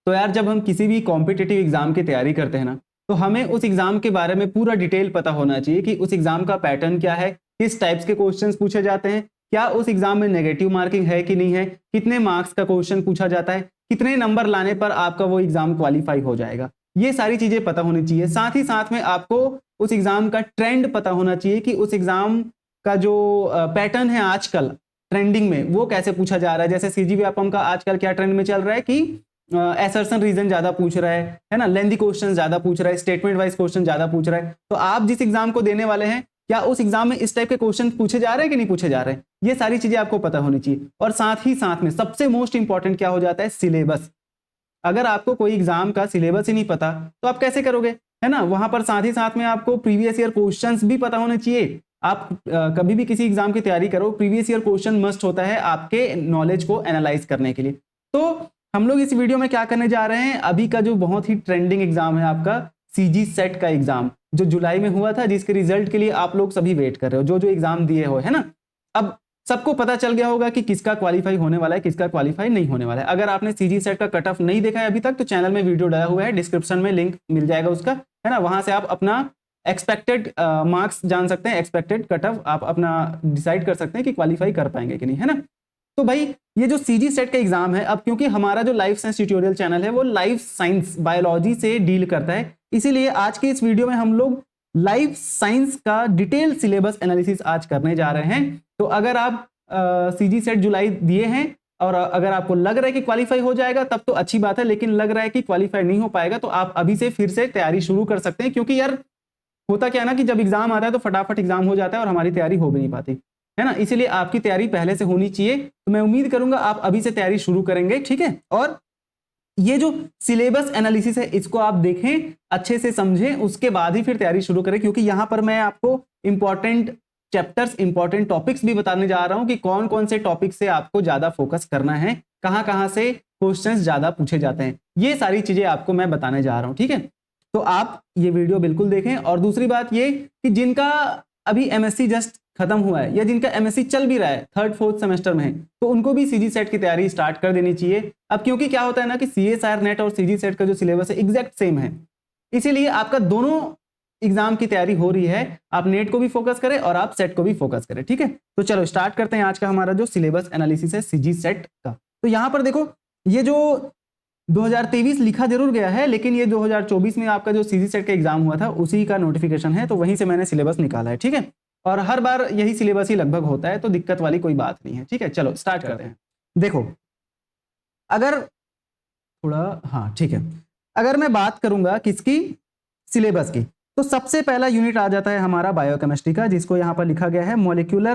तो यार जब हम किसी भी कॉम्पिटिटिव एग्जाम की तैयारी करते हैं ना, तो हमें उस एग्जाम के बारे में पूरा डिटेल पता होना चाहिए कि उस एग्जाम का पैटर्न क्या है, किस टाइप्स के क्वेश्चंस पूछे जाते हैं, क्या उस एग्जाम में नेगेटिव मार्किंग है कि नहीं है, कितने मार्क्स का क्वेश्चन पूछा जाता है, कितने नंबर लाने पर आपका वो एग्जाम क्वालिफाई हो जाएगा। ये सारी चीजें पता होनी चाहिए। साथ ही साथ में आपको उस एग्जाम का ट्रेंड पता होना चाहिए कि उस एग्जाम का जो पैटर्न है आजकल ट्रेंडिंग में वो कैसे पूछा जा रहा है। जैसे सीजीव्यापम का आजकल क्या ट्रेंड में चल रहा है कि एसर्शन रीजन ज्यादा पूछ रहा है ना, लेंथी क्वेश्चन ज्यादा पूछ रहा है, स्टेटमेंट वाइज क्वेश्चन ज्यादा पूछ रहा है। तो आप जिस एग्जाम को देने वाले हैं, क्या उस एग्जाम में इस टाइप के क्वेश्चन पूछे जा रहे हैं कि नहीं पूछे जा रहे हैं, ये सारी चीजें आपको पता होनी चाहिए। और साथ ही साथ में सबसे मोस्ट इंपॉर्टेंट क्या हो जाता है, सिलेबस। अगर आपको कोई एग्जाम का सिलेबस ही नहीं पता तो आप कैसे करोगे, है ना। वहां पर साथ ही साथ में आपको प्रीवियस ईयर क्वेश्चंस भी पता होने चाहिए। आप कभी भी किसी एग्जाम की तैयारी करो, प्रीवियस ईयर क्वेश्चन मस्ट होता है आपके नॉलेज को एनालाइज करने के लिए। तो हम लोग इस वीडियो में क्या करने जा रहे हैं, अभी का जो बहुत ही ट्रेंडिंग एग्जाम है आपका सीजी सेट का एग्जाम, जो जुलाई में हुआ था, जिसके रिजल्ट के लिए आप लोग सभी वेट कर रहे हो, जो जो एग्जाम दिए हो, है ना। अब सबको पता चल गया होगा कि किसका क्वालिफाई होने वाला है, किसका क्वालिफाई नहीं होने वाला है। अगर आपने सीजी सेट का कट ऑफ नहीं देखा है अभी तक, तो चैनल में वीडियो डाला हुआ है, डिस्क्रिप्शन में लिंक मिल जाएगा उसका, है ना। वहां से आप अपना एक्सपेक्टेड मार्क्स जान सकते हैं, एक्सपेक्टेड कट ऑफ आप अपना डिसाइड कर सकते हैं कि क्वालिफाई कर पाएंगे कि नहीं, है ना। तो भाई ये जो सीजी सेट का एग्जाम है, अब क्योंकि हमारा जो लाइफ साइंस ट्यूटोरियल चैनल है वो लाइफ साइंस बायोलॉजी से डील करता है, इसीलिए आज के इस वीडियो में हम लोग लाइफ साइंस का डिटेल सिलेबस एनालिसिस आज करने जा रहे हैं। तो अगर आप सीजी सेट जुलाई दिए हैं और अगर आपको लग रहा है कि क्वालिफाई हो जाएगा तब तो अच्छी बात है, लेकिन लग रहा है कि क्वालिफाई नहीं हो पाएगा तो आप अभी से फिर से तैयारी शुरू कर सकते हैं। क्योंकि यार होता क्या है ना कि जब एग्जाम आता है तो फटाफट एग्जाम हो जाता है और हमारी तैयारी हो भी नहीं पाती, है ना। इसीलिए आपकी तैयारी पहले से होनी चाहिए। तो मैं उम्मीद करूंगा आप अभी से तैयारी शुरू करेंगे, ठीक है। और ये जो सिलेबस एनालिसिस है इसको आप देखें, अच्छे से समझें, उसके बाद ही फिर तैयारी शुरू करें। क्योंकि यहां पर मैं आपको इंपॉर्टेंट चैप्टर्स, इंपॉर्टेंट टॉपिक्स भी बताने जा रहा हूं कि कौन कौन से टॉपिक से आपको ज्यादा फोकस करना है, कहां कहां से क्वेश्चंस ज्यादा पूछे जाते हैं, ये सारी चीजें आपको मैं बताने जा रहा हूं, ठीक है। तो आप ये वीडियो बिल्कुल देखें। और दूसरी बात ये कि जिनका अभी एमएससी जस्ट खत्म हुआ है या जिनका एमएससी चल भी रहा है, थर्ड फोर्थ सेमेस्टर में है, तो उनको भी सीजी सेट की तैयारी स्टार्ट कर देनी चाहिए। अब क्योंकि क्या होता है ना कि सीएसआईआर नेट और सीजी सेट का जो सिलेबस है एग्जैक्ट सेम है, इसीलिए आपका दोनों एग्जाम की तैयारी हो रही है। आप नेट को भी फोकस करें और आप सेट को भी फोकस करें, ठीक है। तो चलो स्टार्ट करते हैं आज का हमारा जो सिलेबस एनालिसिस है सीजी सेट का। तो यहां पर देखो, ये जो 2023 लिखा जरूर गया है, लेकिन ये 2024 में आपका जो सीजी सेट का एग्जाम हुआ था उसी का नोटिफिकेशन है, तो वहीं से मैंने सिलेबस निकाला है, ठीक है। और हर बार यही सिलेबस ही लगभग होता है, तो दिक्कत वाली कोई बात नहीं है, ठीक है। चलो स्टार्ट करते हैं। देखो, अगर थोड़ा, हाँ ठीक है, अगर मैं बात करूंगा किसकी, सिलेबस की, तो सबसे पहला यूनिट आ जाता है हमारा बायोकेमिस्ट्री का, जिसको यहां पर लिखा गया है molecules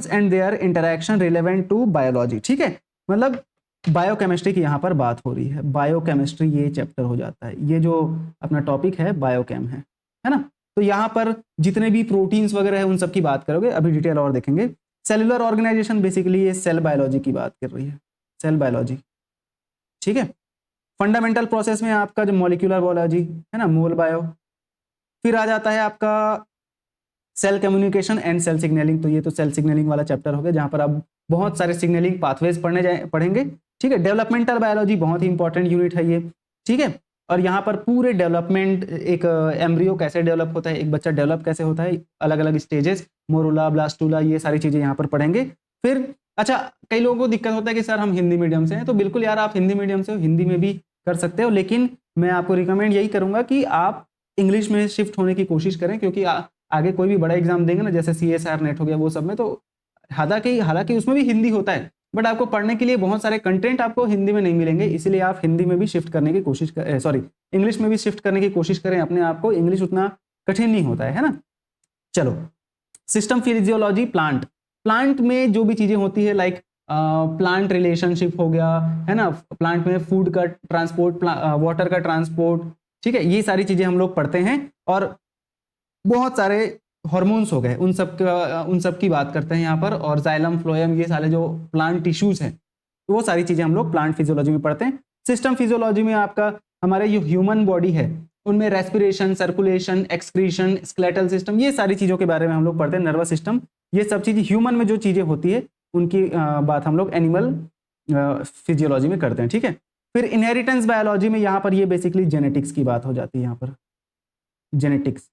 and their interaction relevant to biology, ठीक है। मतलब बायोकेमिस्ट्री की यहां पर बात हो रही है, बायोकेमिस्ट्री ये चैप्टर हो जाता है, ये जो अपना टॉपिक है बायोकेम है ना। तो यहां पर जितने भी प्रोटीन्स वगैरह है उन सब की बात करोगे, अभी डिटेल और देखेंगे। सेलुलर ऑर्गेनाइजेशन, बेसिकली ये सेल बायोलॉजी की बात कर रही है, सेल बायोलॉजी, ठीक है। फंडामेंटल प्रोसेस में आपका जो मॉलिक्यूलर बायोलॉजी है ना, मोल बायो। फिर आ जाता है आपका cell communication and cell signalling, तो ये तो सेल सिग्नलिंग वाला चैप्टर हो गया, जहां पर आप बहुत सारे सिग्नलिंग पाथवेज पढ़ेंगे, ठीक है। डेवलपमेंटल बायोलॉजी बहुत ही इंपॉर्टेंट यूनिट है ये, ठीक है। और यहाँ पर पूरे डेवलपमेंट, एक एम्ब्रियो कैसे डेवलप होता है, एक बच्चा डेवलप कैसे होता है, अलग अलग स्टेजेस, मोरूला, ब्लास्टूला, ये सारी चीजें यहाँ पर पढ़ेंगे। फिर अच्छा, कई लोगों को दिक्कत होता है कि सर हम हिंदी मीडियम से हैं, तो बिल्कुल यार आप हिंदी मीडियम से हो, हिंदी में भी कर सकते हो, लेकिन मैं आपको रिकमेंड यही करूंगा कि आप इंग्लिश में शिफ्ट होने की कोशिश करें। क्योंकि आगे कोई भी बड़ा एग्जाम देंगे ना, जैसे सीएसआईआर नेट हो गया, वो सब में तो हालांकि उसमें भी हिंदी होता है, बट आपको पढ़ने के लिए बहुत सारे कंटेंट आपको हिंदी में नहीं मिलेंगे, इसलिए आप हिंदी में भी शिफ्ट करने की कोशिश करें, सॉरी इंग्लिश में भी शिफ्ट करने की कोशिश करें अपने आप को। इंग्लिश उतना कठिन नहीं होता है ना। चलो, सिस्टम फिजियोलॉजी, प्लांट में जो भी चीजें होती है, लाइक प्लांट रिलेशनशिप हो गया, है ना, प्लांट में फूड का ट्रांसपोर्ट, वाटर का ट्रांसपोर्ट, ठीक है, ये सारी चीजें हम लोग पढ़ते हैं। और बहुत सारे हार्मोन्स हो गए, उन सब की बात करते हैं यहाँ पर। और जाइलम, फ्लोएम, ये सारे जो प्लांट टिश्यूज हैं, वो सारी चीजें हम लोग प्लांट फिजियोलॉजी में पढ़ते हैं। सिस्टम फिजियोलॉजी में आपका हमारे जो ह्यूमन बॉडी है उनमें respiration, circulation, excretion, skeletal system, ये सारी चीजों के बारे में हम लोग पढ़ते हैं। नर्वस सिस्टम, ये सब चीजें ह्यूमन में जो चीजें होती है उनकी बात हम लोग एनिमल फिजियोलॉजी में करते हैं, ठीक है। फिर इनहेरिटेंस बायोलॉजी में यहाँ पर ये बेसिकली जेनेटिक्स की बात हो जाती है, यहाँ पर जेनेटिक्स,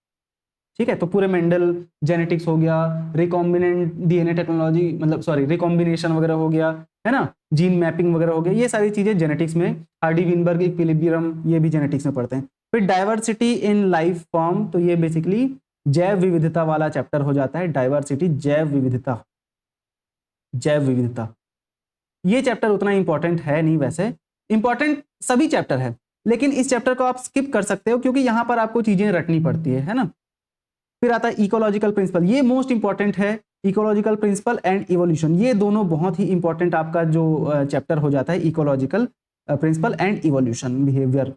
ठीक है। तो पूरे मेंडल जेनेटिक्स हो गया, रिकॉम्बिनेंट डीएनए टेक्नोलॉजी, मतलब सॉरी रिकॉम्बिनेशन वगैरह हो गया, है ना, जीन मैपिंग वगैरह हो गया, ये सारी चीजें जेनेटिक्स में, हार्डी विनबर्ग, इक्विलिब्रियम, ये भी जेनेटिक्स में पढ़ते हैं। फिर डाइवर्सिटी इन लाइफ फॉर्म, तो ये बेसिकली जैव विविधता वाला चैप्टर हो जाता है, डाइवर्सिटी, जैव विविधता, जैव विविधता। ये चैप्टर उतना इंपॉर्टेंट है नहीं, वैसे इंपॉर्टेंट सभी चैप्टर है, लेकिन इस चैप्टर को आप स्किप कर सकते हो क्योंकि यहां पर आपको चीजें रटनी पड़ती है ना। फिर आता है इकोलॉजिकल प्रिंसिपल, ये मोस्ट इंपॉर्टेंट है, इकोलॉजिकल प्रिंसिपल एंड इवोल्यूशन, ये दोनों बहुत ही इंपॉर्टेंट आपका जो चैप्टर हो जाता है, ecological principle and evolution behaviour,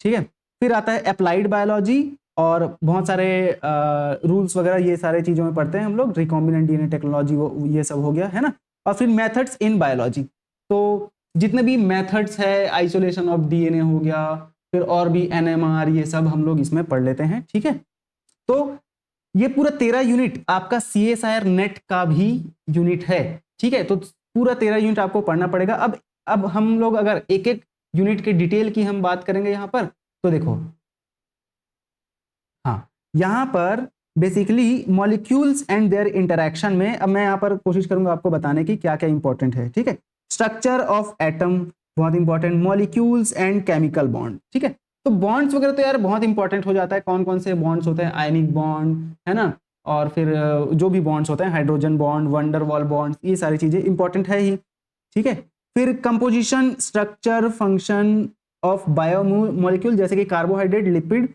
ठीक है। फिर आता है अप्लाइड बायोलॉजी, और बहुत सारे रूल्स वगैरह ये सारे चीजों में पढ़ते हैं हम लोग, रिकॉम्बिनेंट डीएनए टेक्नोलॉजी, वो ये सब हो गया, है ना। और फिर मेथड्स इन बायोलॉजी, तो जितने भी मेथड्स है, आइसोलेशन ऑफ डीएनए हो गया, फिर और भी एनएमआर, ये सब हम लोग इसमें पढ़ लेते हैं, ठीक है। तो ये पूरा 13 यूनिट आपका CSIR नेट का भी यूनिट है, ठीक है। तो पूरा 13 यूनिट आपको पढ़ना पड़ेगा। अब हम लोग अगर एक एक यूनिट के डिटेल की हम बात करेंगे यहाँ पर, तो देखो, हाँ, यहाँ पर basically molecules and their interaction में, अब मैं यहाँ पर कोशिश करूंगा आपको बताने की क्या क्या इंपॉर्टेंट है, ठीक है। स्ट्रक्चर ऑफ एटम बहुत important, molecules and chemical bond, ठीक है। तो बॉन्ड्स वगैरह तो यार बहुत इंपॉर्टेंट हो जाता है, कौन कौन से बॉन्ड्स होते हैं, आयनिक बॉन्ड, है ना, और फिर जो भी बॉन्ड्स होते हैं, हाइड्रोजन बॉन्ड, वंडरवॉल बॉन्ड्स, ये सारी चीजें इंपॉर्टेंट है ही, ठीक है। फिर composition, structure, function of bio molecule, जैसे कि carbohydrate, lipid,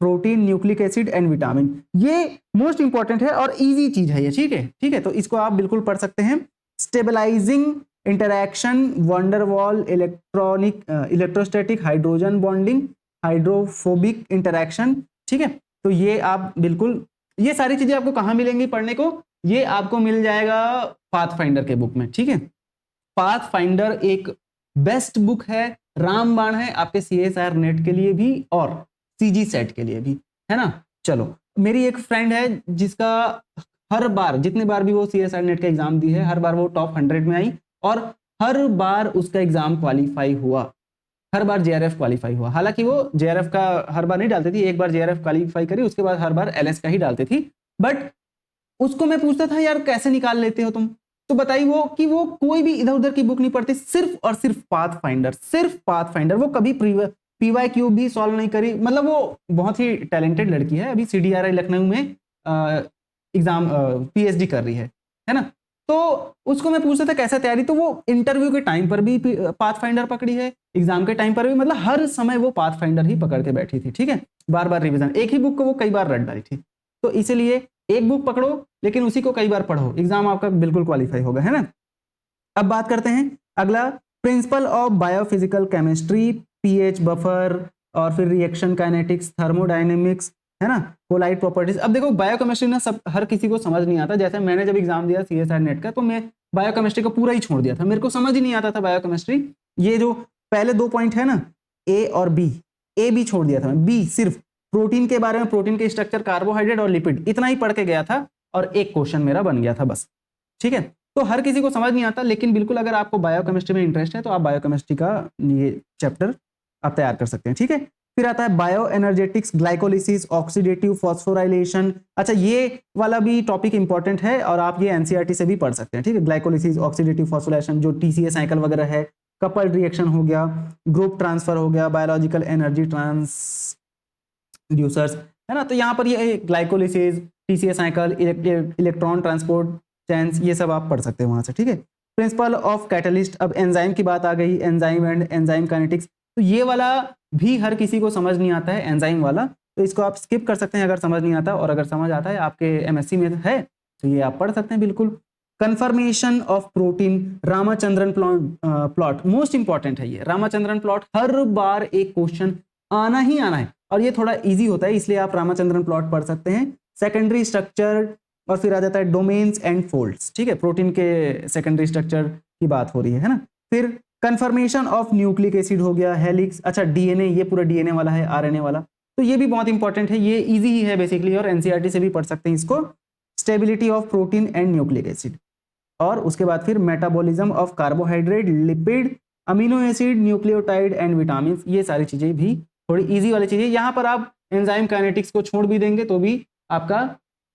protein, nucleic acid and vitamin, ये मोस्ट इंपॉर्टेंट है और इजी चीज है ये, ठीक है, ठीक है। तो इसको आप बिल्कुल पढ़ सकते हैं। Stabilising interaction, van der Waals, electrostatic, hydrogen bonding, hydrophobic interaction, ठीक है। तो ये आप बिल्कुल, ये सारी चीजें आपको कहाँ मिलेंगी पढ़ने को, ये आपको मिल जाएगा पाथफाइंडर के बुक में, ठीक है। पाथफाइंडर एक बेस्ट बुक है, रामबाण है आपके CSIR नेट के लिए भी और CG सेट के लिए भी, है ना। चलो, मेरी एक फ्रेंड है जिसका हर बार, जितने बार भी वो CSIR नेट का एग्जाम दी है, हर बार वो टॉप 100 में आई और हर बार उसका एग्जाम क्वालिफाई हुआ, हर बार JRF क्वालिफाई हुआ। हालांकि वो JRF का हर बार नहीं डालती थी, एक बार JRF क्वालिफाई करी, उसके बाद हर बार LS का ही डालती थी। बट उसको मैं पूछता था, यार कैसे निकाल लेते हो तुम, तो बताई वो कि वो कोई भी इधर उधर की बुक नहीं पढ़ती, सिर्फ और सिर्फ पाथफाइंडर, सिर्फ पाथफाइंडर। वो कभी PYQ भी सॉल्व नहीं करी, मतलब वो बहुत ही टैलेंटेड लड़की है, अभी CDRI लखनऊ में एग्जाम PhD कर रही है ना। तो उसको मैं पूछता था कैसा तैयारी, तो वो इंटरव्यू के टाइम पर भी पाथफाइंडर पकड़ी है, एग्जाम के टाइम पर भी, मतलब हर समय वो पाथफाइंडर ही पकड़ के बैठी थी, ठीक है। बार बार रिवीजन, एक ही बुक को वो कई बार रट डाली थी। तो इसीलिए एक बुक पकड़ो लेकिन उसी को कई बार पढ़ो, एग्जाम आपका बिल्कुल क्वालिफाई होगा, है ना। अब बात करते हैं अगला, principle of biophysical chemistry, pH, buffer, और फिर रिएक्शन काइनेटिक्स, थर्मोडायनेमिक्स, है ना, कोलाइड प्रॉपर्टीज। अब देखो बायोकेमिस्ट्री ना सब हर किसी को समझ नहीं आता, जैसे मैंने जब एग्जाम दिया CSIR नेट का, तो मैं बायोकेमिस्ट्री को पूरा ही छोड़ दिया था, मेरे को समझ ही नहीं आता था बायोकेमिस्ट्री। ये जो पहले 2 पॉइंट है ना, A और B, A भी छोड़ दिया था मैं, B सिर्फ प्रोटीन के बारे में, प्रोटीन के स्ट्रक्चर, कार्बोहाइड्रेट और लिपिड, इतना ही पढ़ के गया था और एक क्वेश्चन मेरा बन गया था बस, ठीक है। तो हर किसी को समझ नहीं आता, लेकिन बिल्कुल अगर आपको बायोकेमिस्ट्री में इंटरेस्ट है तो आप बायोकेमिस्ट्री का ये चैप्टर आप तैयार कर सकते हैं, ठीक है। फिर आता है bio energetics, glycolysis, oxidative phosphorylation. अच्छा, ये वाला भी टॉपिक इंपॉर्टेंट है और आप ये NCERT से भी पढ़ सकते हैं, ठीक है। ग्लाइकोलिसिस, ऑक्सीडेटिव फॉस्फोराइलेशन, जो TCA साइकिल वगैरह है, कपल्ड रिएक्शन हो गया, ग्रुप ट्रांसफर हो गया, बायोलॉजिकल एनर्जी ट्रांसड्यूसर्स, है ना। तो यहाँ पर ये glycolysis, TCA cycle, electron transport chains, ये सब आप पढ़ सकते हैं वहां से, ठीक है। प्रिंसिपल ऑफ कैटलिस्ट, अब एंजाइम की बात आ गई, एंजाइम एंड एंजाइम काइनेटिक्स, तो ये वाला भी हर किसी को समझ नहीं आता है, एंजाइम वाला, तो इसको आप स्किप कर सकते हैं अगर समझ नहीं आता, और अगर समझ आता है आपके MSc में है तो ये आप पढ़ सकते हैं बिल्कुल। Confirmation of protein, Ramachandran plot, most important है ये रामाचंद्रन प्लॉट, हर बार एक क्वेश्चन आना ही आना है और ये थोड़ा इजी होता है, इसलिए आप रामाचंद्रन प्लॉट पढ़ सकते हैं। सेकेंडरी स्ट्रक्चर, और फिर आ जाता है डोमेन्स एंड फोल्ड्स, ठीक है, प्रोटीन के सेकेंडरी स्ट्रक्चर की बात हो रही है ना। फिर कंफर्मेशन ऑफ न्यूक्लिक एसिड हो गया, हेलिक्स, अच्छा DNA, ये पूरा DNA वाला है, RNA वाला, तो ये भी बहुत इंपॉर्टेंट है, ये इजी ही है बेसिकली और NCERT से भी पढ़ सकते हैं इसको। Stability of protein and nucleic acid, और उसके बाद फिर metabolism of carbohydrate, lipid, amino acid, nucleotide and vitamin, ये सारी चीजें भी थोड़ी इजी वाली चीजें। यहाँ पर आप एंजाइम काइनेटिक्स को छोड़ भी देंगे तो भी आपका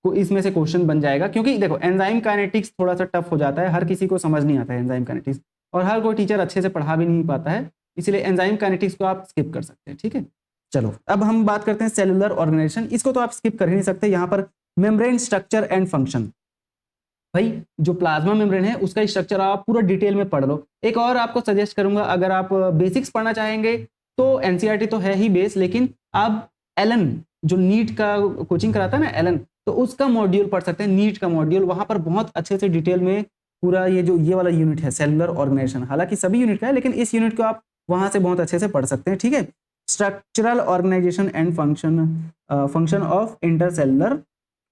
इसमें से क्वेश्चन बन जाएगा, क्योंकि देखो एंजाइम काइनेटिक्स थोड़ा सा टफ हो जाता है, हर किसी को समझ नहीं आता है एंजाइम काइनेटिक्स, और हर कोई टीचर अच्छे से पढ़ा भी नहीं पाता है, इसलिए एंजाइम काइनेटिक्स को आप स्किप कर सकते हैं, ठीक है। चलो अब हम बात करते हैं सेलुलर ऑर्गेनाइजेशन, इसको तो आप स्किप कर ही नहीं सकते। यहाँ पर मेम्ब्रेन स्ट्रक्चर एंड फंक्शन, भाई जो प्लाज्मा मेम्ब्रेन है उसका स्ट्रक्चर आप पूरा डिटेल में पढ़ लो। एक और आपको सजेस्ट करूंगा, अगर आप बेसिक्स पढ़ना चाहेंगे तो एनसीईआरटी तो है ही बेस, लेकिन आप एलन जो नीट का कोचिंग कराता है ना एलन, तो उसका मॉड्यूल पढ़ सकते हैं, नीट का मॉड्यूल, वहां पर बहुत अच्छे से डिटेल में पूरा ये वाला यूनिट है सेलुलर ऑर्गेनाइजेशन, हालांकि सभी यूनिट का है लेकिन इस यूनिट को आप वहां से बहुत अच्छे से पढ़ सकते हैं, ठीक है। Structural organisation and function of intercellular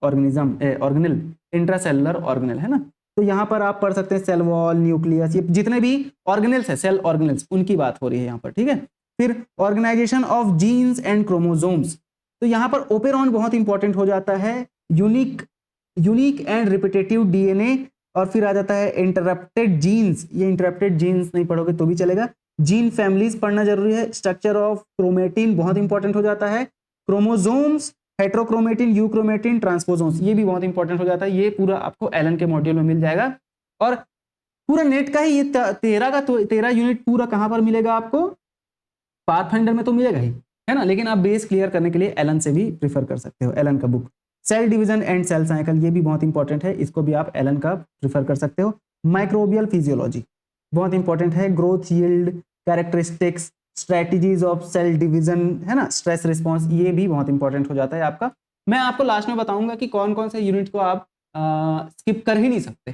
organelle, intracellular organelle, है ना। तो यहाँ पर आप पढ़ सकते हैं सेल वॉल, न्यूक्लियस, ये जितने भी ऑर्गेनल्स है, सेल ऑर्गेनल्स, उनकी बात हो रही है यहाँ पर, ठीक है। फिर organisation of genes and chromosomes, तो यहाँ पर ओपेरॉन बहुत इंपॉर्टेंट हो जाता है, यूनिक एंड रिपीटेटिव डीएनए, और फिर आ जाता है इंटरप्टेड जीन्स, ये इंटरप्टेड जीन्स नहीं पढ़ोगे तो भी चलेगा, जीन फैमिलीज पढ़ना जरूरी है, स्ट्रक्चर ऑफ क्रोमेटिन बहुत इंपॉर्टेंट हो जाता है, क्रोमोसोम्स, हेट्रोक्रोमेटिन, यूक्रोमेटिन, ट्रांसपोसोम्स, ये भी बहुत इंपॉर्टेंट हो जाता है, ये पूरा आपको एलन के मॉड्यूल में मिल जाएगा। और पूरा नेट का ही ये 13 यूनिट पूरा कहां पर मिलेगा आपको, पाथफाइंडर में तो मिलेगा ही, है ना, लेकिन आप बेस क्लियर करने के लिए एलन से भी प्रीफर कर सकते हो, एलन का book. Cell division and cell cycle, ये भी बहुत इंपॉर्टेंट है, इसको भी आप एलन का प्रीफर कर सकते हो। माइक्रोबियल फिजियोलॉजी बहुत इंपॉर्टेंट है, growth, yield, characteristics, strategies of cell division, है ना, स्ट्रेस रिस्पॉन्स, ये भी बहुत इंपॉर्टेंट हो जाता है आपका। मैं आपको लास्ट में बताऊंगा कि कौन कौन से यूनिट को आप स्किप कर ही नहीं सकते,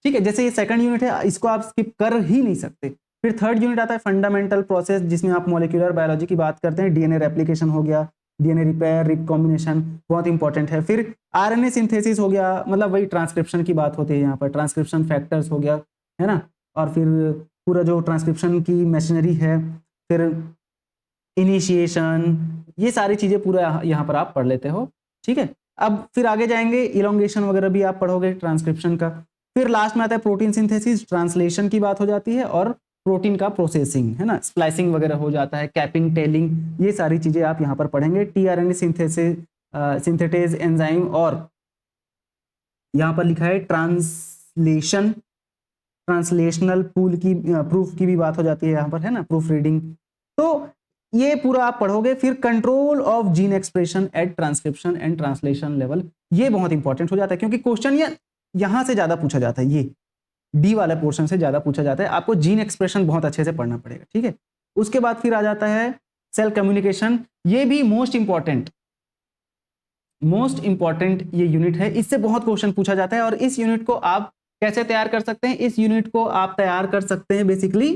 ठीक है। जैसे ये सेकंड यूनिट है, इसको आप स्किप कर ही नहीं सकते। फिर थर्ड यूनिट आता है फंडामेंटल प्रोसेस, जिसमें आप मॉलिक्यूलर बायोलॉजी की बात करते हैं, डीएनए रेप्लिकेशन हो गया, डीएनए रिपेयर, रिकॉम्बिनेशन बहुत इंपॉर्टेंट है। फिर आरएनए सिंथेसिस हो गया, मतलब वही ट्रांसक्रिप्शन की बात होती है यहाँ पर, ट्रांसक्रिप्शन फैक्टर्स हो गया, है ना, और फिर पूरा जो ट्रांसक्रिप्शन की मशीनरी है, फिर इनिशिएशन, ये सारी चीजें पूरा यहाँ पर आप पढ़ लेते हो, ठीक है। अब फिर आगे जाएंगे, इलोंगेशन वगैरह भी आप पढ़ोगे ट्रांसक्रिप्शन का। फिर लास्ट में आता है प्रोटीन सिंथेसिस, ट्रांसलेशन की बात हो जाती है, और प्रोटीन का प्रोसेसिंग, है ना, स्प्लाइसिंग वगैरह हो जाता है, कैपिंग, टेलिंग, ये सारी चीजें आप यहाँ पर पढ़ेंगे। टीआरएनए सिंथेसिस, सिंथेटेज एंजाइम, और यहाँ पर लिखा है ट्रांसलेशन, ट्रांसलेशनल पूल की प्रूफ की भी बात हो जाती है यहाँ पर, है ना, प्रूफ रीडिंग। तो ये पूरा आप पढ़ोगे। फिर control of gene expression at transcription and translation level, ये बहुत इंपॉर्टेंट हो जाता है, क्योंकि क्वेश्चन ये यहां से ज्यादा पूछा जाता है, ये डी वाले पोर्शन से ज्यादा पूछा जाता है, आपको जीन एक्सप्रेशन बहुत अच्छे से पढ़ना पड़ेगा, ठीक है। उसके बाद फिर आ जाता है सेल कम्युनिकेशन, ये भी मोस्ट इंपॉर्टेंट ये यूनिट है, इससे बहुत क्वेश्चन पूछा जाता है। और इस यूनिट को आप कैसे तैयार कर सकते हैं, इस यूनिट को आप तैयार कर सकते हैं बेसिकली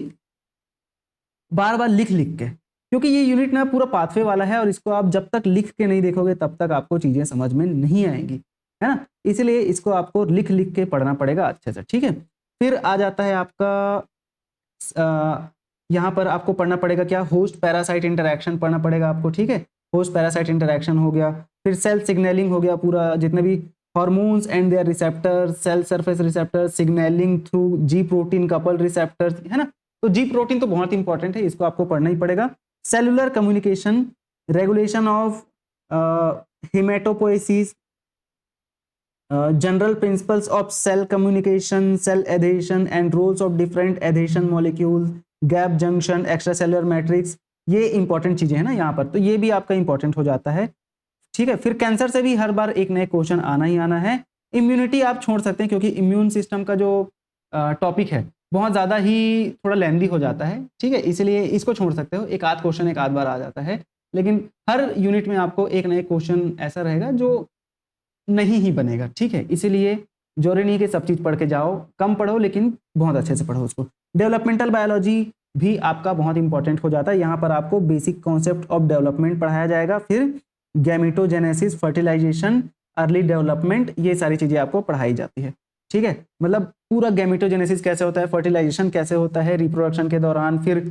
बार बार लिख लिख के, क्योंकि ये यूनिट ना पूरा पाथवे वाला है, और इसको आप जब तक लिख के नहीं देखोगे तब तक आपको चीजें समझ में नहीं आएंगी, है ना, इसलिए इसको आपको लिख लिख के पढ़ना पड़ेगा अच्छे से, ठीक है। फिर आ जाता है आपका यहाँ पर आपको पढ़ना पड़ेगा क्या, होस्ट पैरासाइट इंटरैक्शन पढ़ना पड़ेगा आपको, ठीक है। होस्ट पैरासाइट इंटरैक्शन हो गया, फिर सेल सिग्नलिंग हो गया, पूरा जितने भी hormones and their receptor, cell surface receptor, signalling through G protein coupled receptors, है ना। तो जी प्रोटीन तो बहुत इंपॉर्टेंट है, इसको आपको पढ़ना ही पड़ेगा। Cellular communication, regulation of haematopoiesis, general principles of cell communication, cell adhesion and roles of different adhesion molecules, gap junction, extracellular matrix, ये इंपॉर्टेंट चीजें हैं ना यहाँ पर, तो ये भी आपका इंपॉर्टेंट हो जाता है, ठीक है। फिर कैंसर से भी हर बार एक नए क्वेश्चन आना ही आना है। इम्यूनिटी आप छोड़ सकते हैं, क्योंकि इम्यून सिस्टम का जो टॉपिक है बहुत ज़्यादा ही थोड़ा लेंदी हो जाता है, ठीक है, इसलिए इसको छोड़ सकते हो, एक आध क्वेश्चन एक आध बार आ जाता है, लेकिन हर यूनिट में आपको एक नए क्वेश्चन ऐसा रहेगा जो नहीं ही बनेगा, ठीक है। इसीलिए जरूरी नहीं कि सब चीज़ पढ़ के जाओ, कम पढ़ो लेकिन बहुत अच्छे से पढ़ो उसको। डेवलपमेंटल बायोलॉजी भी आपका बहुत इंपॉर्टेंट हो जाता है, यहाँ पर आपको बेसिक कॉन्सेप्ट ऑफ डेवलपमेंट पढ़ाया जाएगा, फिर गैमेटोजेनेसिस, फर्टिलाइजेशन, अर्ली डेवलपमेंट, ये सारी चीज़ें आपको पढ़ाई जाती है, ठीक है। मतलब पूरा गैमेटोजेनेसिस कैसे होता है, फर्टिलाइजेशन कैसे होता है रिप्रोडक्शन के दौरान, फिर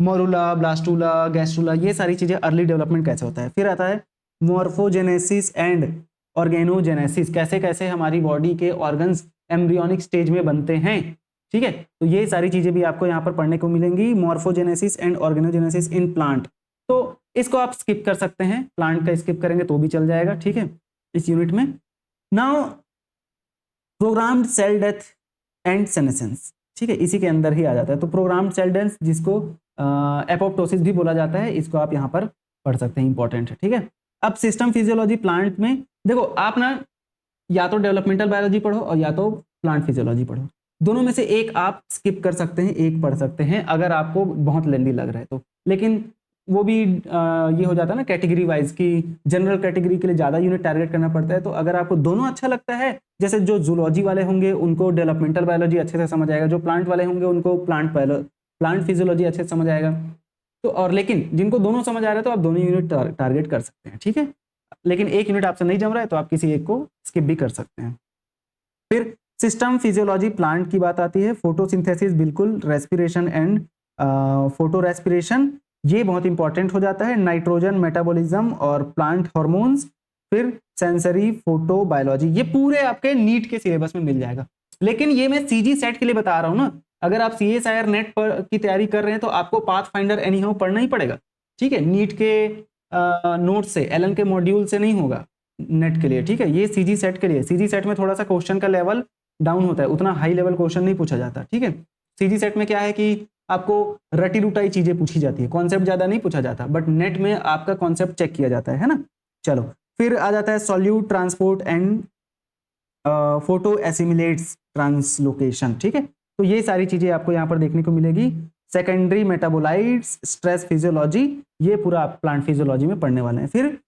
मोरुला, ब्लास्टूला, गैस्ट्रूला, ये सारी चीज़ें, अर्ली डेवलपमेंट कैसे होता है। फिर आता है मॉर्फोजेनेसिस एंड ऑर्गेनोजेनेसिस, कैसे कैसे हमारी बॉडी के ऑर्गन्स एम्ब्रियोनिक स्टेज में बनते हैं, ठीक है। तो ये सारी चीजें भी आपको यहाँ पर पढ़ने को मिलेंगी, morphogenesis and organogenesis in plant. तो इसको आप स्किप कर सकते हैं, प्लांट का स्किप करेंगे तो भी चल जाएगा, ठीक है, इस यूनिट में। Now programmed cell death and senescence, ठीक है, इसी के अंदर ही आ जाता है। तो प्रोग्राम्ड सेल डेथ जिसको एपोप्टोसिस भी बोला जाता है, इसको आप यहाँ पर पढ़ सकते हैं, इंपॉर्टेंट है, ठीक है। अब सिस्टम फिजियोलॉजी प्लांट में देखो आप ना या तो डेवलपमेंटल बायोलॉजी पढ़ो और या तो प्लांट फिजियोलॉजी पढ़ो, दोनों में से एक आप स्किप कर सकते हैं, एक पढ़ सकते हैं अगर आपको बहुत लेंदी लग रहा है तो। लेकिन वो भी ये हो जाता है ना कैटेगरी वाइज की, जनरल कैटेगरी के लिए ज़्यादा यूनिट टारगेट करना पड़ता है। तो अगर आपको दोनों अच्छा लगता है, जैसे जो जूलॉजी वाले होंगे उनको डेवलपमेंटल बायोलॉजी अच्छे से समझ आएगा, जो प्लांट वाले होंगे उनको प्लांट फिजियोलॉजी अच्छे से समझ आएगा। तो और लेकिन जिनको दोनों समझ आ रहा है तो आप दोनों यूनिट टारगेट कर सकते हैं, ठीक है। लेकिन एक यूनिट आपसे नहीं जम रहा है तो आप किसी एक को स्किप भी कर सकते हैं। फिर सिस्टम फिजियोलॉजी प्लांट की बात आती है, फोटोसिंथेसिस बिल्कुल, रेस्पिरेशन एंड फोटो रेस्पिरेशन ये बहुत इंपॉर्टेंट हो जाता है, नाइट्रोजन मेटाबॉलिज्म और प्लांट हार्मोन्स, फिर सेंसरी फोटो बायोलॉजी, ये पूरे आपके नीट के सिलेबस में मिल जाएगा। लेकिन ये मैं सीजी सेट के लिए बता रहा हूँ ना, अगर आप CSIR नेट पर की तैयारी कर रहे हैं तो आपको पाथ फाइंडर एनी हाउ पढ़ना ही पड़ेगा, ठीक है। नीट के नोट से, एलन के मॉड्यूल से नहीं होगा नेट के लिए, ठीक है। ये सीजी सेट के लिए, सीजी सेट में थोड़ा सा क्वेश्चन का लेवल डाउन होता है, उतना हाई लेवल क्वेश्चन नहीं पूछा जाता, ठीक है। सीजी सेट में क्या है कि आपको रटी रुटाई चीजें पूछी जाती है, कॉन्सेप्ट ज्यादा नहीं पूछा जाता, बट नेट में आपका कॉन्सेप्ट चेक किया जाता है ना। चलो फिर आ जाता है solute transport and photo assimilates translocation, ठीक है। तो ये सारी चीजें आपको यहाँ पर देखने को मिलेगी। सेकेंडरी मेटाबोलाइट्स, स्ट्रेस फिजियोलॉजी, ये पूरा आप प्लांट फिजियोलॉजी में पढ़ने वाले हैं। फिर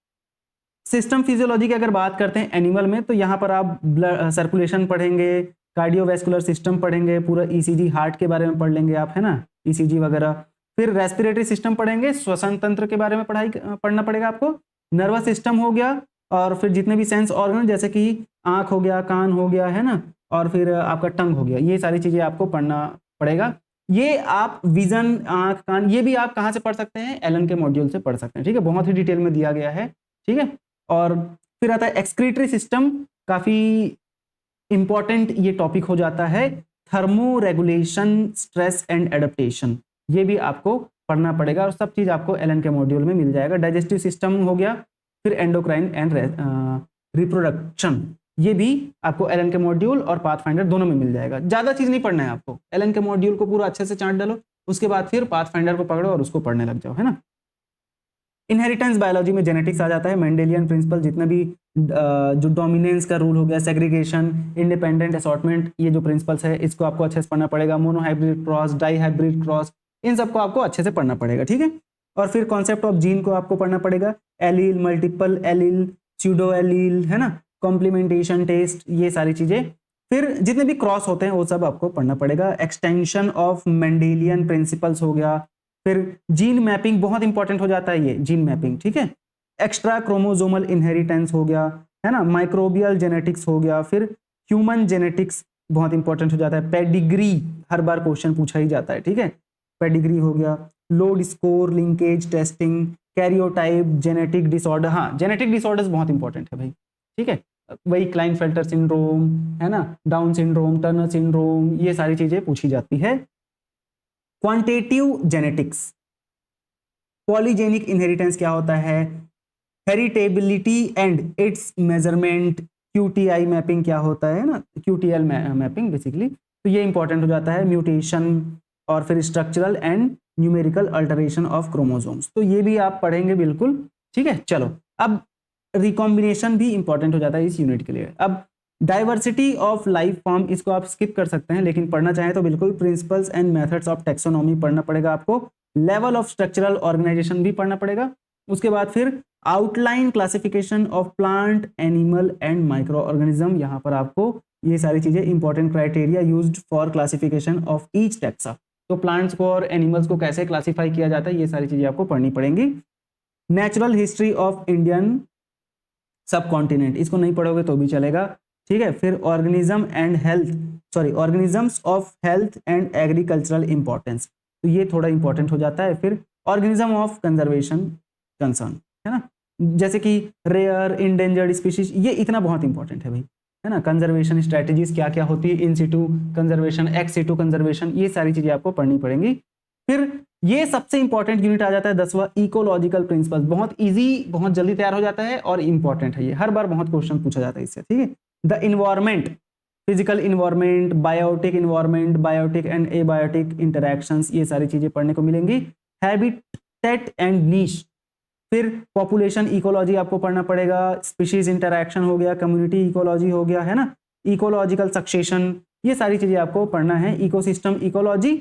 सिस्टम फिजियोलॉजी की अगर बात करते हैं एनिमल में, तो यहाँ पर आप ब्लड सर्कुलेशन पढ़ेंगे, कार्डियोवैस्कुलर सिस्टम पढ़ेंगे, पूरा ECG हार्ट के बारे में पढ़ लेंगे आप, है ना, ECG वगैरह। फिर रेस्पिरेटरी सिस्टम पढ़ेंगे, श्वसन तंत्र के बारे में पढ़ना पड़ेगा आपको, नर्वस सिस्टम हो गया, और फिर जितने भी सेंस ऑर्गन जैसे कि आंख हो गया, कान हो गया, है ना, और फिर आपका टंग हो गया, ये सारी चीजें आपको पढ़ना पड़ेगा। ये आप विजन, आंख, कान, ये भी आप कहाँ से पढ़ सकते हैं, एलन के मॉड्यूल से पढ़ सकते हैं, ठीक है, बहुत ही डिटेल में दिया गया है, ठीक है। और फिर आता है एक्सक्रीटरी सिस्टम, काफी इंपॉर्टेंट ये टॉपिक हो जाता है, thermo regulation, stress and adaptation, ये भी आपको पढ़ना पड़ेगा, और सब चीज आपको एलन के मॉड्यूल में मिल जाएगा। डाइजेस्टिव सिस्टम हो गया, फिर एंडोक्राइन एंड रिप्रोडक्शन, ये भी आपको एलन के मॉड्यूल और पाथफाइंडर दोनों में मिल जाएगा। ज्यादा चीज नहीं पढ़ना है आपको, एलन के मॉड्यूल को पूरा अच्छे से चाट डालो, उसके बाद फिर पाथफाइंडर को पकड़ो और उसको पढ़ने लग जाओ, है ना। इनहेरिटेंस बायोलॉजी में जेनेटिक्स आ जाता है, मेंडेलियन प्रिंसिपल, जितने भी जो डोमिनेंस का रूल हो गया, सेग्रीगेशन, इंडिपेंडेंट असॉर्टमेंट, ये जो प्रिंसिपल्स है इसको आपको अच्छे से पढ़ना पड़ेगा। मोनोहाइब्रिड क्रॉस, डाईहाइब्रिड क्रॉस, इन सबको आपको अच्छे से पढ़ना पड़ेगा, ठीक है। और फिर कॉन्सेप्ट ऑफ जीन को आपको पढ़ना पड़ेगा, allele, multiple allele, pseudo allele, है ना, कॉम्प्लीमेंटेशन टेस्ट, ये सारी चीजें। फिर जितने भी क्रॉस होते हैं वो सब आपको पढ़ना पड़ेगा। एक्सटेंशन ऑफ मेंडेलियन प्रिंसिपल्स हो गया, फिर जीन मैपिंग बहुत इंपॉर्टेंट हो जाता है, ये जीन मैपिंग, ठीक है। एक्स्ट्रा क्रोमोसोमल इनहेरिटेंस हो गया, है ना, माइक्रोबियल जेनेटिक्स हो गया, फिर ह्यूमन जेनेटिक्स बहुत इंपॉर्टेंट हो जाता है। पेडिग्री हर बार क्वेश्चन पूछा ही जाता है, ठीक है, पेडिग्री हो गया। Load score, linkage testing, karyotype, genetic disorder, हाँ जेनेटिक डिसऑर्डर्स बहुत इंपॉर्टेंट है भाई, ठीक है, वही क्लाइनफेल्टर सिंड्रोम, है ना, डाउन सिंड्रोम, टर्नर सिंड्रोम, ये सारी चीजें पूछी जाती है। क्वांटिटेटिव जेनेटिक्स, पॉलीजेनिक इनहेरिटेंस क्या होता है, heritability and it's measurement, QTI mapping क्या होता है ना, QTL मैपिंग बेसिकली, तो ये इंपॉर्टेंट हो जाता है। म्यूटेशन, और फिर structural and numerical alteration of chromosomes, तो ये भी आप पढ़ेंगे बिल्कुल, ठीक है। चलो अब रिकॉम्बिनेशन भी इंपॉर्टेंट हो जाता है इस यूनिट के लिए। अब डाइवर्सिटी ऑफ लाइफ फॉर्म, इसको आप स्किप कर सकते हैं, लेकिन पढ़ना चाहें तो बिल्कुल principles and methods of taxonomy पढ़ना पड़ेगा आपको। लेवल ऑफ स्ट्रक्चरल ऑर्गेनाइजेशन भी पढ़ना पड़ेगा। उसके बाद फिर outline classification of plant, animal and micro organism, यहाँ पर आपको ये सारी चीजें important criteria used for classification of each taxa, तो प्लांट्स को और एनिमल्स को कैसे क्लासीफाई किया जाता है, ये सारी चीजें आपको पढ़नी पड़ेंगी। नेचुरल हिस्ट्री ऑफ इंडियन सब कॉन्टिनेंट, इसको नहीं पढ़ोगे तो भी चलेगा, ठीक है। फिर organism and health, sorry organisms of health and agricultural importance, तो ये थोड़ा इंपॉर्टेंट हो जाता है। फिर ऑर्गेनिज्म ऑफ कंजर्वेशन कंसर्न, है ना, जैसे कि रेयर, इंडेंजर्ड स्पीशीज, ये इतना बहुत इंपॉर्टेंट है भाई, है ना, कंजर्वेशन स्ट्रेटेजीज क्या क्या होती है, in situ conservation, ex situ conservation, ये सारी चीजें आपको पढ़नी पड़ेंगी। फिर ये सबसे इंपॉर्टेंट यूनिट आ जाता है 10वां, इकोलॉजिकल प्रिंसिपल्स। बहुत इजी, बहुत जल्दी तैयार हो जाता है और इंपॉर्टेंट है ये, हर बार बहुत क्वेश्चन पूछा जाता है इससे, ठीक है। The environment, physical environment, biotic environment, biotic and abiotic interactions, ये सारी चीजें पढ़ने को मिलेंगी। हैबिटेट एंड नीश, फिर पॉपुलेशन इकोलॉजी आपको पढ़ना पड़ेगा, स्पीशीज इंटरैक्शन हो गया, कम्युनिटी इकोलॉजी हो गया, है ना, इकोलॉजिकल सक्सेशन, ये सारी चीजें आपको पढ़ना है, इकोसिस्टम इकोलॉजी,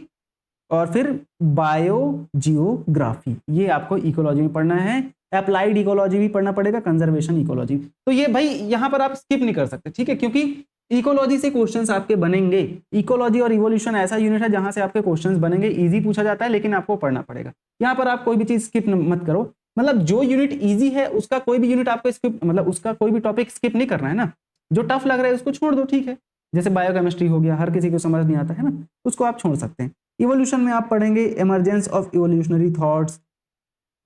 और फिर बायो जियोग्राफी, ये आपको इकोलॉजी में पढ़ना है। अप्लाइड इकोलॉजी भी पढ़ना पड़ेगा, कंजर्वेशन इकोलॉजी। तो ये भाई यहां पर आप स्किप नहीं कर सकते, ठीक है, क्योंकि इकोलॉजी से क्वेश्चंस आपके बनेंगे। इकोलॉजी और इवोल्यूशन ऐसा यूनिट है जहां से आपके क्वेश्चंस बनेंगे, इजी पूछा जाता है लेकिन आपको पढ़ना पड़ेगा। यहां पर आप कोई भी चीज स्किप मत करो, मतलब जो यूनिट इजी है उसका कोई भी यूनिट आपको स्किप, मतलब उसका कोई भी टॉपिक स्किप नहीं करना है ना। जो टफ लग रहा है उसको छोड़ दो, ठीक है, जैसे बायोकेमिस्ट्री हो गया, हर किसी को समझ नहीं आता है ना, उसको आप छोड़ सकते हैं। इवोल्यूशन में आप पढ़ेंगे emergence of evolutionary thoughts,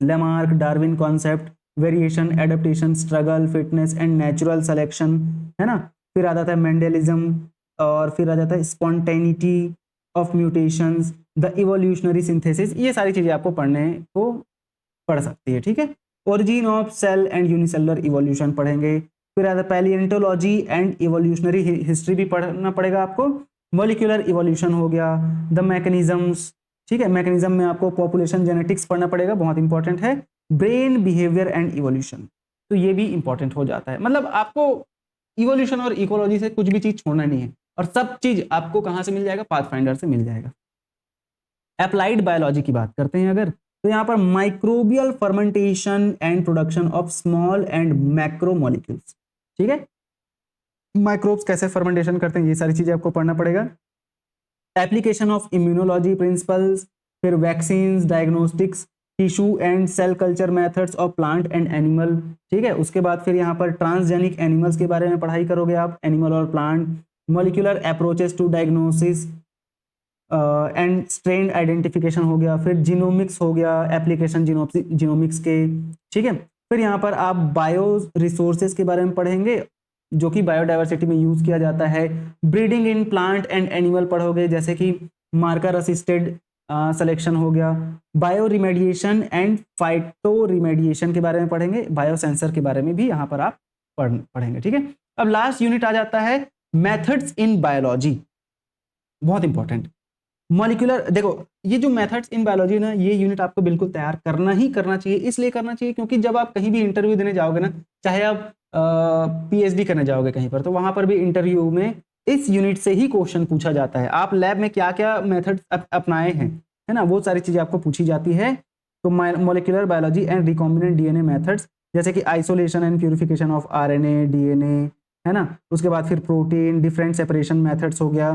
Lamarck, Darwin concept, variation, adaptation, struggle, fitness and natural selection, है ना। फिर आ जाता है मेंडेलिज्म, और फिर आ जाता है spontaneity of mutations, the evolutionary synthesis, ये सारी चीजें आपको पढ़ने को पढ़ सकती है, ठीक है। Origin of cell and unicellular evolution पढ़ेंगे। फिर आता है पैलिएंटोलॉजी एंड इवोल्यूशनरी हिस्ट्री भी पढ़ना पड़ेगा आपको। मॉलिक्यूलर इवोल्यूशन हो गया, द मैकेनिज्म्स, ठीक है, मैकेनिज्म में आपको पॉपुलेशन जेनेटिक्स पढ़ना पड़ेगा, बहुत इंपॉर्टेंट है। ब्रेन बिहेवियर एंड इवोल्यूशन, तो ये भी इंपॉर्टेंट हो जाता है। मतलब आपको इवोल्यूशन और इकोलॉजी से कुछ भी चीज छोड़ना नहीं है, और सब चीज आपको कहां से मिल जाएगा, पाथफाइंडर से मिल जाएगा। अप्लाइड बायोलॉजी की बात करते हैं अगर, तो यहां पर microbial fermentation and production of small and macro molecules, ठीक है, माइक्रोब्स कैसे फर्मेंटेशन करते हैं, ये सारी चीजें आपको पढ़ना पड़ेगा। एप्लीकेशन ऑफ इम्यूनोलॉजी प्रिंसिपल्स, फिर vaccines, diagnostics, tissue and cell culture methods of plant and animal, ठीक है। उसके बाद फिर यहाँ पर ट्रांसजेनिक एनिमल्स के बारे में पढ़ाई करोगे आप, एनिमल और plant, molecular approaches to diagnosis and strain identification हो गया, फिर जीनोमिक्स हो गया, एप्लीकेशन जीनोमिक्स के, ठीक है। फिर यहाँ पर आप बायो रिसोर्सेज के बारे में पढ़ेंगे, जो कि बायोडाइवर्सिटी में यूज किया जाता है। Breeding in plant and animal पढ़ोगे, जैसे कि मार्कर असिस्टेड सिलेक्शन हो गया। Bio remediation and phyto remediation के बारे में पढ़ेंगे, बायो सेंसर के बारे में भी यहाँ पर आप पढ़ेंगे, ठीक है। अब लास्ट यूनिट आ जाता है मेथड्स इन बायोलॉजी, बहुत इंपॉर्टेंट। मॉलिक्यूलर, देखो ये जो मेथड्स इन बायोलॉजी ना, ये यूनिट आपको बिल्कुल तैयार करना ही करना चाहिए। इसलिए करना चाहिए क्योंकि जब आप कहीं भी इंटरव्यू देने जाओगे ना, चाहे आप पीएचडी करने जाओगे कहीं पर, तो वहां पर भी इंटरव्यू में इस यूनिट से ही क्वेश्चन पूछा जाता है। आप लैब में क्या क्या मेथड्स अपनाए हैं, है ना, वो सारी चीजें आपको पूछी जाती है। तो molecular biology and recombinant DNA methods, जैसे कि isolation and purification of RNA, DNA, है ना। उसके बाद फिर प्रोटीन डिफरेंट सेपरेशन मेथड्स हो गया,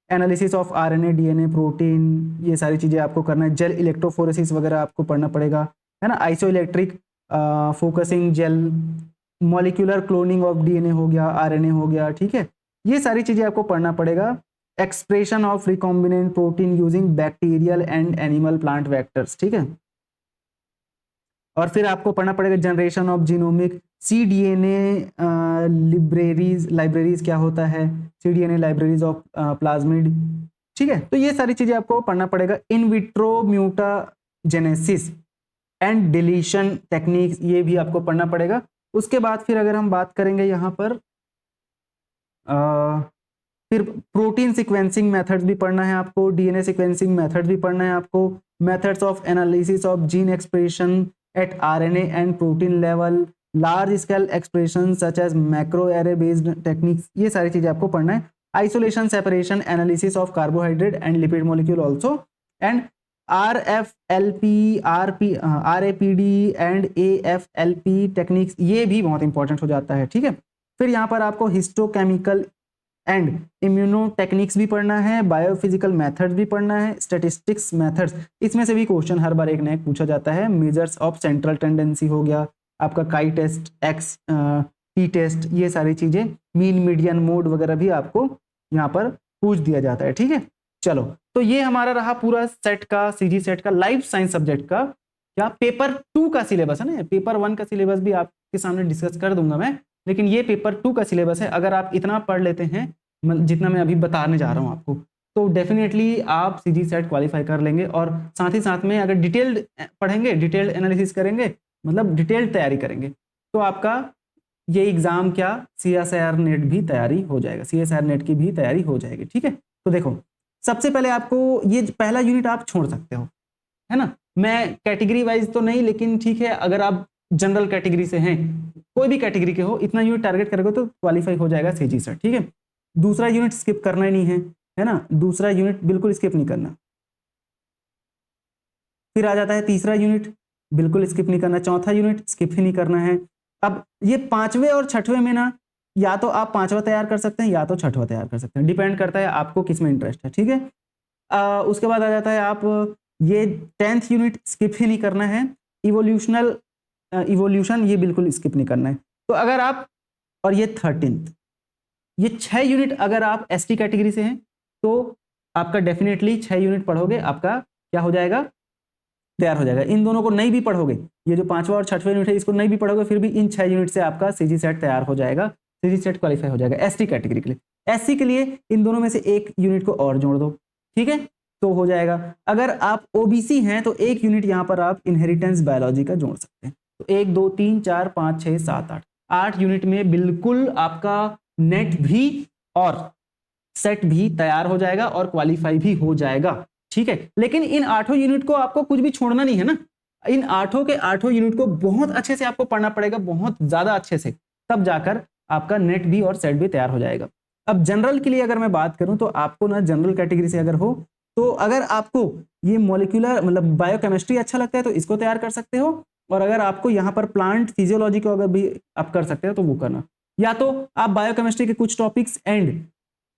analysis of RNA, DNA, protein, ये सारी चीजें आपको करना है। जेल इलेक्ट्रोफोरेसिस वगैरह आपको पढ़ना पड़ेगा, है ना। Isoelectric focusing gel, molecular cloning of DNA हो गया, आरएनए हो गया, ठीक है, ये सारी चीजें आपको पढ़ना पड़ेगा। Expression of recombinant protein using bacterial and animal plant vectors, ठीक है। और फिर आपको पढ़ना पड़ेगा generation of genomic, cDNA libraries क्या होता है, cDNA लाइब्रेरीज ऑफ प्लाज्मिड, ठीक है। तो ये सारी चीजें आपको पढ़ना पड़ेगा। In vitro mutagenesis and deletion techniques, ये भी आपको पढ़ना पड़ेगा। उसके बाद फिर अगर हम बात करेंगे यहाँ पर फिर प्रोटीन सिक्वेंसिंग मेथड्स भी पढ़ना है आपको, डीएनए सिक्वेंसिंग मेथड भी पढ़ना है आपको, methods of analysis of gene expression at RNA and protein level, large scale expression such as macro array based techniques, ये सारी चीजें आपको पढ़ना है। Isolation, separation, analysis of carbohydrate and lipid molecule also, and RAPD and AFLP techniques, ये भी बहुत important हो जाता है, ठीक है। फिर यहाँ पर आपको हिस्टोकेमिकल एंड इम्यूनो टेक्निक्स भी पढ़ना है, बायोफिजिकल मेथड्स भी पढ़ना है, स्टैटिस्टिक्स मेथड्स, इसमें से भी क्वेश्चन हर बार एक ना एक पूछा जाता है। मेजर्स ऑफ सेंट्रल टेंडेंसी हो गया आपका, काई टेस्ट, एक्स टी टेस्ट, ये सारी चीजें, मीन मीडियन मोड वगैरह भी आपको यहाँ पर पूछ दिया जाता है, ठीक है। चलो, तो ये हमारा रहा पूरा सेट का, सीजी सेट का, लाइफ साइंस सब्जेक्ट का क्या पेपर 2 का सिलेबस है ना। पेपर 1 का सिलेबस भी आपके सामने डिस्कस कर दूंगा मैं, लेकिन ये पेपर 2 का सिलेबस है। अगर आप इतना पढ़ लेते हैं जितना मैं अभी बताने जा रहा हूँ आपको, तो डेफिनेटली आप सीजी सेट क्वालिफाई कर लेंगे। और साथ ही साथ में अगर डिटेल्ड पढ़ेंगे, डिटेल्ड एनालिसिस करेंगे, मतलब डिटेल्ड तैयारी करेंगे, तो आपका ये एग्जाम क्या CSIR नेट भी तैयारी हो जाएगा, CSIR नेट की भी तैयारी हो जाएगी। ठीक है, तो देखो सबसे पहले आपको ये पहला यूनिट आप छोड़ सकते हो, है ना। मैं कैटेगरी वाइज तो नहीं, लेकिन ठीक है, अगर आप जनरल कैटेगरी से हैं, कोई भी कैटेगरी के हो, इतना यूनिट टारगेट करोगे तो क्वालिफाई हो जाएगा सीजी सेट। ठीक है, दूसरा यूनिट स्किप करना ही नहीं है ना, दूसरा यूनिट बिल्कुल स्किप नहीं करना। फिर आ जाता है तीसरा यूनिट, बिल्कुल स्किप नहीं करना। चौथा यूनिट स्किप ही नहीं करना है। अब ये 5वें और 6वें में ना, या तो आप 5वां तैयार कर सकते हैं या तो 6वां तैयार कर सकते हैं, डिपेंड करता है आपको किस में इंटरेस्ट है। ठीक है, उसके बाद आ जाता है आप ये 10th यूनिट स्किप ही नहीं करना है। इवोल्यूशन ये बिल्कुल स्किप नहीं करना है। तो अगर आप, और ये 13th, ये 6 यूनिट अगर आप ST कैटेगरी से हैं तो आपका डेफिनेटली 6 यूनिट पढ़ोगे, आपका क्या हो जाएगा, तैयार हो जाएगा। इन दोनों को नहीं भी पढ़ोगे, ये जो 5वां और 6वां यूनिट है इसको नहीं भी पढ़ोगे, फिर भी इन 6 यूनिट से आपका सीजी सेट तैयार हो जाएगा, सीजी सेट क्वालिफाई हो जाएगा ST कैटेगरी के लिए। SC के लिए इन दोनों में से एक यूनिट को और जोड़ दो, ठीक है, तो हो जाएगा। अगर आप OBC हैं तो एक यूनिट यहाँ पर आप इनहेरिटेंस बायोलॉजी का जोड़ सकते हैं। तो 1 2 3 4 5 6 7 8 यूनिट में बिल्कुल आपका नेट भी और सेट भी तैयार हो जाएगा और क्वालिफाई भी हो जाएगा। ठीक है, लेकिन इन 8 यूनिट को आपको कुछ भी छोड़ना नहीं है ना, इन 8 के 8 यूनिट को बहुत अच्छे से आपको पढ़ना पड़ेगा, बहुत ज्यादा अच्छे से, तब जाकर आपका नेट भी और सेट भी तैयार हो जाएगा। अब जनरल के लिए अगर मैं बात करूं तो आपको ना जनरल कैटेगरी से अगर हो तो अगर आपको ये मॉलिक्यूलर मतलब बायोकेमिस्ट्री अच्छा लगता है तो इसको तैयार कर सकते हो, और अगर आपको यहाँ पर प्लांट फिजियोलॉजी को अगर भी आप कर सकते हो तो वो करना, या तो आप बायोकेमिस्ट्री के कुछ टॉपिक्स एंड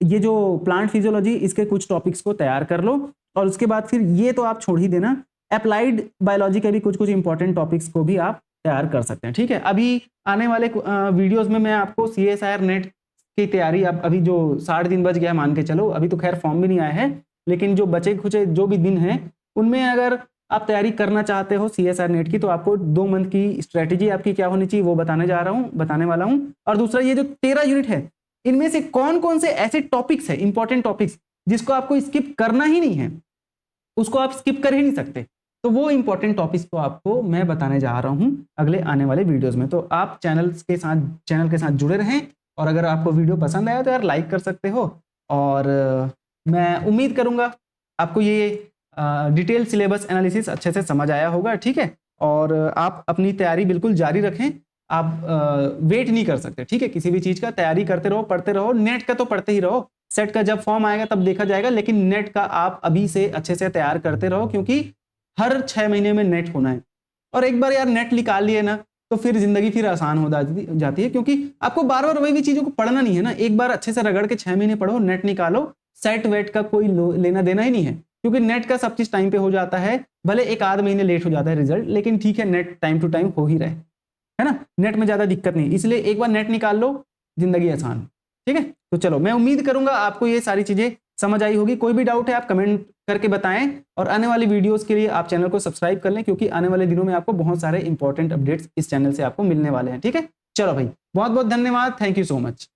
ये जो प्लांट फिजियोलॉजी इसके कुछ टॉपिक्स को तैयार कर लो, और उसके बाद फिर ये तो आप छोड़ ही देना, अप्लाइड बायोलॉजी के भी कुछ कुछ इंपॉर्टेंट टॉपिक्स को भी आप तैयार कर सकते हैं। ठीक है, अभी आने वाले वीडियोस में मैं आपको CSIR नेट की तैयारी, अब अभी जो 60 दिन बच गया मान के चलो, अभी तो खैर फॉर्म भी नहीं आया है, लेकिन जो बचे खुचे जो भी दिन हैं उनमें अगर आप तैयारी करना चाहते हो CSIR नेट की, तो आपको 2 मंथ की स्ट्रेटेजी आपकी क्या होनी चाहिए वो बताने वाला हूं। और दूसरा ये जो 13 यूनिट है, इनमें से कौन कौन से ऐसे टॉपिक्स है, इंपॉर्टेंट टॉपिक्स, जिसको आपको स्किप करना ही नहीं है, उसको आप स्किप कर ही नहीं सकते, तो वो इंपॉर्टेंट टॉपिक्स को आपको मैं बताने जा रहा हूं अगले आने वाले वीडियोस में। तो आप चैनल के साथ जुड़े रहें, और अगर आपको वीडियो पसंद आया तो यार लाइक कर सकते हो, और मैं उम्मीद करूंगा आपको ये डिटेल सिलेबस एनालिसिस अच्छे से समझ आया होगा। ठीक है, और आप अपनी तैयारी बिल्कुल जारी रखें, आप वेट नहीं कर सकते। ठीक है, किसी भी चीज का तैयारी करते रहो, पढ़ते रहो, नेट का तो पढ़ते ही रहो, सेट का जब फॉर्म आएगा तब देखा जाएगा, लेकिन नेट का आप अभी से अच्छे से तैयार करते रहो, क्योंकि हर 6 महीने में नेट होना है, और एक बार यार नेट निकाल लिए ना तो फिर जिंदगी फिर आसान हो जाती है, क्योंकि आपको बार बार वही भी चीजों को पढ़ना नहीं है ना, एक बार अच्छे से रगड़ के 6 महीने पढ़ो, नेट निकालो, सेट वेट का कोई लेना देना ही नहीं है, क्योंकि नेट का सब चीज टाइम पे हो जाता है, भले एक आध महीने लेट हो जाता है रिजल्ट, लेकिन ठीक है, नेट टाइम टू टाइम हो ही रहे, है ना, नेट में ज्यादा दिक्कत नहीं, इसलिए एक बार नेट निकाल लो, जिंदगी आसान। ठीक है, तो चलो, मैं उम्मीद करूंगा आपको ये सारी चीजें समझ आई होगी। कोई भी डाउट है आप कमेंट करके बताएं, और आने वाली वीडियोस के लिए आप चैनल को सब्सक्राइब कर लें, क्योंकि आने वाले दिनों में आपको बहुत सारे इंपॉर्टेंट अपडेट्स इस चैनल से आपको मिलने वाले हैं। ठीक है, चलो भाई, बहुत बहुत धन्यवाद, थैंक यू सो मच।